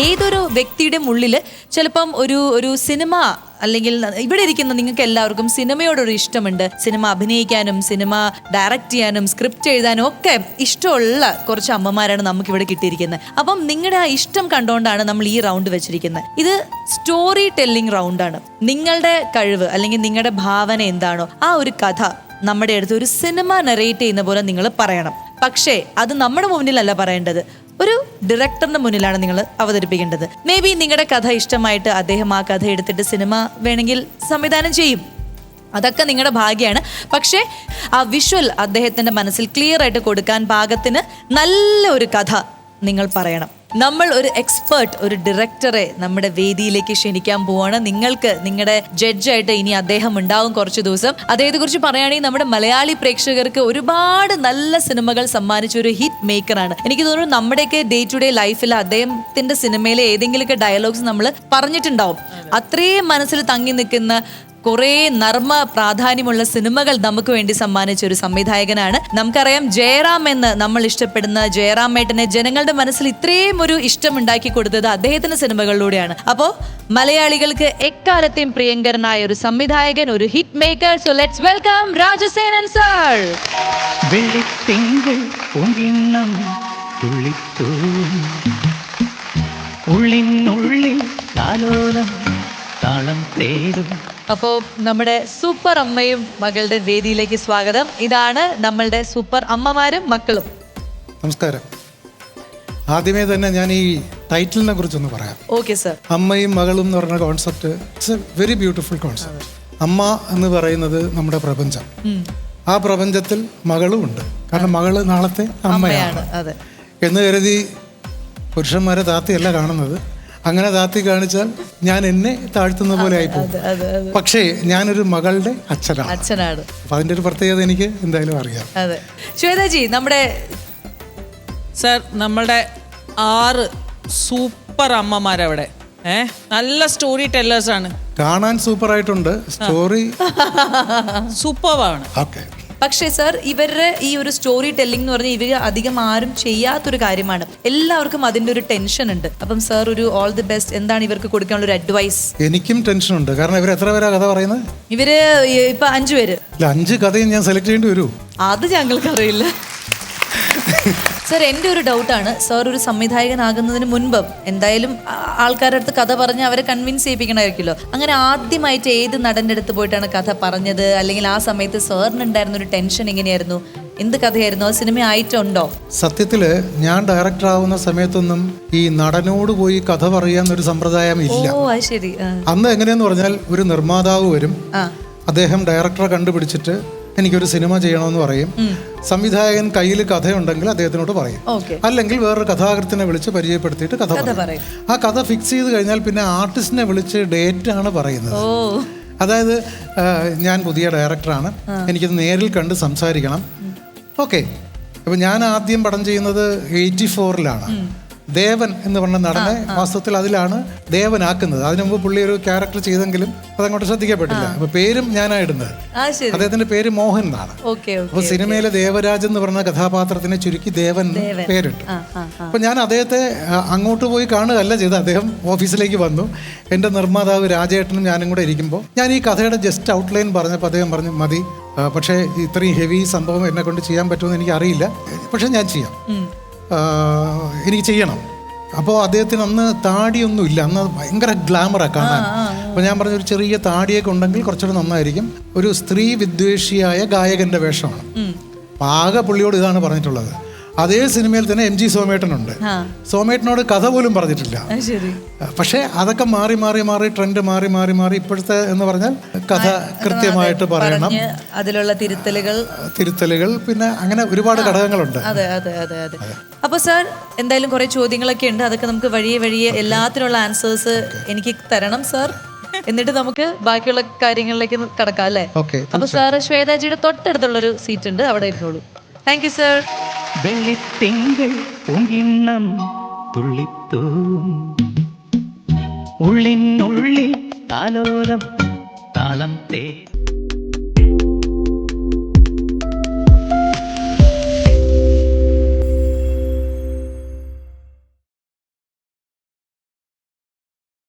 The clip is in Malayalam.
ഏതൊരു വ്യക്തിയുടെ ഉള്ളിൽ ചിലപ്പം ഒരു സിനിമ അല്ലെങ്കിൽ ഇവിടെ ഇരിക്കുന്ന നിങ്ങൾക്ക് എല്ലാവർക്കും സിനിമയോടൊരു ഇഷ്ടമുണ്ട്. സിനിമ അഭിനയിക്കാനും സിനിമ ഡയറക്റ്റ് ചെയ്യാനും സ്ക്രിപ്റ്റ് എഴുതാനും ഒക്കെ ഇഷ്ടമുള്ള കുറച്ച് അമ്മമാരാണ് നമുക്ക് ഇവിടെ കിട്ടിയിരിക്കുന്നത്. അപ്പം നിങ്ങളുടെ ആ ഇഷ്ടം കണ്ടുകൊണ്ടാണ് നമ്മൾ ഈ റൗണ്ട് വെച്ചിരിക്കുന്നത്. ഇത് സ്റ്റോറി ടെല്ലിംഗ് റൗണ്ടാണ്. നിങ്ങളുടെ കഴിവ് അല്ലെങ്കിൽ നിങ്ങളുടെ ഭാവന എന്താണോ ആ ഒരു കഥ നമ്മുടെ അടുത്ത് ഒരു സിനിമ നറേറ്റ് ചെയ്യുന്ന പോലെ നിങ്ങൾ പറയണം. പക്ഷേ അത് നമ്മുടെ മുന്നിലല്ല പറയേണ്ടത്, ഒരു ഡയറക്ടറിന്റെ മുന്നിലാണ് നിങ്ങൾ അവതരിപ്പിക്കേണ്ടത്. മേ ബി നിങ്ങളുടെ കഥ ഇഷ്ടമായിട്ട് അദ്ദേഹം ആ കഥ എടുത്തിട്ട് സിനിമ വേണമെങ്കിൽ സംവിധാനം ചെയ്യും, അതൊക്കെ നിങ്ങളുടെ ഭാഗ്യമാണ്. പക്ഷേ ആ വിഷ്വൽ അദ്ദേഹത്തിന്റെ മനസ്സിൽ ക്ലിയർ ആയിട്ട് കൊടുക്കാൻ പാകത്തിന് നല്ല ഒരു കഥ നിങ്ങൾ പറയണം. നമ്മൾ ഒരു എക്സ്പേർട്ട്, ഒരു ഡയറക്ടറെ നമ്മുടെ വേദിയിലേക്ക് ക്ഷണിക്കാൻ പോവാണ്. നിങ്ങൾക്ക് നിങ്ങളുടെ ജഡ്ജായിട്ട് ഇനി അദ്ദേഹം ഉണ്ടാവും കുറച്ച് ദിവസം. അദ്ദേഹത്തെ കുറിച്ച് പറയുകയാണെങ്കിൽ നമ്മുടെ മലയാളി പ്രേക്ഷകർക്ക് ഒരുപാട് നല്ല സിനിമകൾ സമ്മാനിച്ച ഒരു ഹിറ്റ് മേക്കറാണ്. എനിക്ക് തോന്നുന്നു നമ്മുടെയൊക്കെ ഡേ ടു ഡേ ലൈഫിൽ അദ്ദേഹത്തിന്റെ സിനിമയിലെ ഏതെങ്കിലുമൊക്കെ ഡയലോഗ്സ് നമ്മൾ പറഞ്ഞിട്ടുണ്ടാവും. അത്രയും മനസ്സിൽ തങ്ങി നിൽക്കുന്ന കുറേ നർമ്മ പ്രാധാന്യമുള്ള സിനിമകൾ നമുക്ക് വേണ്ടി സമ്മാനിച്ച ഒരു സംവിധായകനാണ്. നമുക്കറിയാം ജയറാം എന്ന് നമ്മൾ ഇഷ്ടപ്പെടുന്ന ജയറാമേട്ടനെ ജനങ്ങളുടെ മനസ്സിൽ ഇത്രയും ഒരു ഇഷ്ടം ഉണ്ടാക്കി കൊടുത്തത് അദ്ദേഹത്തിന്റെ സിനിമകളിലൂടെയാണ്. അപ്പോൾ മലയാളികൾക്ക് എക്കാലത്തെയും പ്രിയങ്കരനായ ഒരു സംവിധായകൻ, ഒരു hit maker. So let's welcome Rajasenan sir. അപ്പോ നമ്മുടെ സൂപ്പർ അമ്മയും മകളുടെ വേദിയിലേക്ക് സ്വാഗതം. ഇതാണ് നമ്മളുടെ സൂപ്പർ അമ്മമാരും മക്കളും. നമസ്കാരം. ആദ്യമേ തന്നെ ഞാൻ ഈ ടൈറ്റിലിനെ കുറിച്ചൊന്ന് പറയാം. Okay sir. അമ്മയും മകളും എന്ന് പറഞ്ഞ concept it's A very beautiful concept. അമ്മ എന്ന് പറയുന്നത് നമ്മുടെ പ്രപഞ്ചം. ആ പ്രപഞ്ചത്തിൽ മകളും ഉണ്ട്. കാരണം മകള് നാളത്തെ അമ്മയാണ് എന്ന് കരുതി പുരുഷന്മാരെ താത്തിയല്ല കാണുന്നത്. അങ്ങനെ താത്തി കാണിച്ചാൽ ഞാൻ എന്നെ താഴ്ത്തുന്ന പോലെ ആയിപ്പോകും. പക്ഷേ ഞാനൊരു മകളുടെ അച്ഛനാണ്. അപ്പൊ അതിന്റെ ഒരു പ്രത്യേകത എനിക്ക് എന്തായാലും അറിയാം. ശ്വേതാജി, നമ്മുടെ സർ, നമ്മളുടെ 6 സൂപ്പർ അമ്മമാരവിടെ നല്ല സ്റ്റോറി ടെല്ലേഴ്സ് ആണ്. കാണാൻ സൂപ്പർ ആയിട്ടുണ്ട്, സ്റ്റോറി സൂപ്പറാണ്. ഓക്കെ. പക്ഷേ സർ, ഇവരുടെ ഈ ഒരു സ്റ്റോറി ടെല്ലിംഗ് എന്ന് പറഞ്ഞാൽ ഇവർ അധികം ആരും ചെയ്യാത്തൊരു കാര്യമാണ്. എല്ലാവർക്കും അതിന്റെ ഒരു ടെൻഷൻ ഉണ്ട്. അപ്പം സർ, ഒരു ഓൾ ദി ബെസ്റ്റ്. എന്താണ് ഇവർക്ക് കൊടുക്കാനുള്ള ഒരു അഡ്വൈസ്? എനിക്കും ടെൻഷൻ ഉണ്ട്. കാരണം ഇവർ എത്ര പേരാ കഥ പറയുന്നത്? ഇവര് ഇപ്പൊ 5 പേര്. 5 കഥയും ഞാൻ സെലക്ട് ചെയ്യേണ്ടി വരൂ? അത് ഞങ്ങൾക്ക് അറിയില്ല സർ. എൻ്റെ ഒരു ഡൗട്ടാണ്, സർ ഒരു സംവിധായകനാകുന്നതിന് മുൻപ് എന്തായാലും ആൾക്കാരുടെ അടുത്ത് കഥ പറഞ്ഞ് അവരെ കൺവിൻസ് ചെയ്യിപ്പിക്കണമായിരിക്കുമല്ലോ. അങ്ങനെ ആദ്യമായിട്ട് ഏത് നടൻ്റെ അടുത്ത് പോയിട്ടാണ് കഥ പറഞ്ഞത്? അല്ലെങ്കിൽ ആ സമയത്ത് സാറിനുണ്ടായിരുന്ന ഒരു ടെൻഷൻ എങ്ങനെയായിരുന്നു? എന്ത് കഥയായിരുന്നു? അത് സിനിമ ആയിട്ടുണ്ടോ? സത്യത്തില് ഞാൻ ഡയറക്ടർ ആവുന്ന സമയത്തൊന്നും ഈ നടനോട് പോയി കഥ പറയാന്നൊരു സമ്പ്രദായം ഇല്ല. ഓ, അത് ശരി. അന്ന് എങ്ങനെയെന്ന് പറഞ്ഞാൽ ഒരു നിർമ്മാതാവ് വരും, അദ്ദേഹം ഡയറക്ടറെ കണ്ടുപിടിച്ചിട്ട് എനിക്കൊരു സിനിമ ചെയ്യണമെന്ന് പറയും. സംവിധായകൻ കയ്യിൽ കഥയുണ്ടെങ്കിൽ അദ്ദേഹത്തിനോട് പറയും, അല്ലെങ്കിൽ വേറൊരു കഥാകൃത്തിനെ വിളിച്ച് പരിചയപ്പെടുത്തിയിട്ട് കഥ പറയും. ആ കഥ ഫിക്സ് ചെയ്ത് കഴിഞ്ഞാൽ പിന്നെ ആർട്ടിസ്റ്റിനെ വിളിച്ച് ഡേറ്റ് ആണ് പറയുന്നത്. അതായത് ഞാൻ പുതിയ ഡയറക്ടറാണ്, എനിക്കത് നേരിൽ കണ്ട് സംസാരിക്കണം. ഓക്കെ. അപ്പോൾ ഞാൻ ആദ്യം പടം ചെയ്യുന്നത് 84-ലാണ്. ദേവൻ എന്ന് പറഞ്ഞ നടനെ വാസ്തവത്തിൽ അതിലാണ് ദേവനാക്കുന്നത്. അതിനു മുമ്പ് പുള്ളി ഒരു ക്യാരക്ടർ ചെയ്തെങ്കിലും അതങ്ങോട്ട് ശ്രദ്ധിക്കപ്പെട്ടില്ല. അപ്പൊ പേരും ഞാനായിടുന്നത്. അദ്ദേഹത്തിന്റെ പേര് മോഹൻ എന്നാണ്. അപ്പൊ സിനിമയിലെ ദേവരാജ് എന്ന് പറഞ്ഞ കഥാപാത്രത്തിനെ ചുരുക്കി ദേവൻ പേരിട്ടു. അപ്പൊ ഞാൻ അദ്ദേഹത്തെ അങ്ങോട്ട് പോയി കാണുകയല്ല ചെയ്ത്, അദ്ദേഹം ഓഫീസിലേക്ക് വന്നു. എൻ്റെ നിർമ്മാതാവ് രാജേട്ടനും ഞാനും കൂടെ ഇരിക്കുമ്പോൾ ഞാൻ ഈ കഥയുടെ ജസ്റ്റ് ഔട്ട്ലൈൻ പറഞ്ഞപ്പോൾ അദ്ദേഹം പറഞ്ഞു, മതി, പക്ഷേ ഇത്രയും ഹെവി സംഭവം എന്നെ കൊണ്ട് ചെയ്യാൻ പറ്റുമെന്ന് എനിക്ക് അറിയില്ല, പക്ഷെ ഞാൻ ചെയ്യാം, എനിക്ക് ചെയ്യണം. അപ്പോൾ അദ്ദേഹത്തിന് അന്ന് താടിയൊന്നും ഇല്ല, അന്ന് ഭയങ്കര ഗ്ലാമറാണ് കാണാൻ. അപ്പോൾ ഞാൻ പറഞ്ഞ ഒരു ചെറിയ താടിയൊക്കെ ഉണ്ടെങ്കിൽ കുറച്ചുകൂടെ നന്നായിരിക്കും. ഒരു സ്ത്രീ വിദ്വേഷിയായ ഗായകന്റെ വേഷമാണ്. ആകെ പുള്ളിയോട് ഇതാണ് പറഞ്ഞിട്ടുള്ളത്. അതേ സിനിമയിൽ തന്നെ MG സോമേട്ടനുണ്ട്. സോമേട്ടനോട് കഥ പോലും പറഞ്ഞിട്ടില്ല. പക്ഷെ അതൊക്കെ മാറി മാറി മാറി ട്രെൻഡ് മാറി മാറി മാറി ഇപ്പോഴത്തെ എന്ന് പറഞ്ഞാൽ കഥ കൃത്യമായിട്ട് പറയണം, അതിലുള്ള തിരുത്തലുകൾ പിന്നെ അങ്ങനെ ഒരുപാട് ഘടകങ്ങളുണ്ട്. അപ്പൊ സാർ, എന്തായാലും കുറെ ചോദ്യങ്ങളൊക്കെ ഉണ്ട്. അതൊക്കെ നമുക്ക് വഴിയെ എല്ലാത്തിനുള്ള ആൻസേഴ്സ് എനിക്ക് തരണം സാർ. എന്നിട്ട് നമുക്ക് ബാക്കിയുള്ള കാര്യങ്ങളിലേക്ക് കടക്കാം അല്ലേ? അപ്പൊ സാർ, ശ്വേതാജിയുടെ തൊട്ടടുത്തുള്ളൊരു സീറ്റ് ഉണ്ട്, അവിടെ ഇരുന്നോളൂ. Thank you sir. വെള്ളിത്തിങ്കൾ പൂങ്കിണ്ണം തുള്ളിത്തൂം ഉള്ളിനുള്ളിൽ താലോലം താളം തേ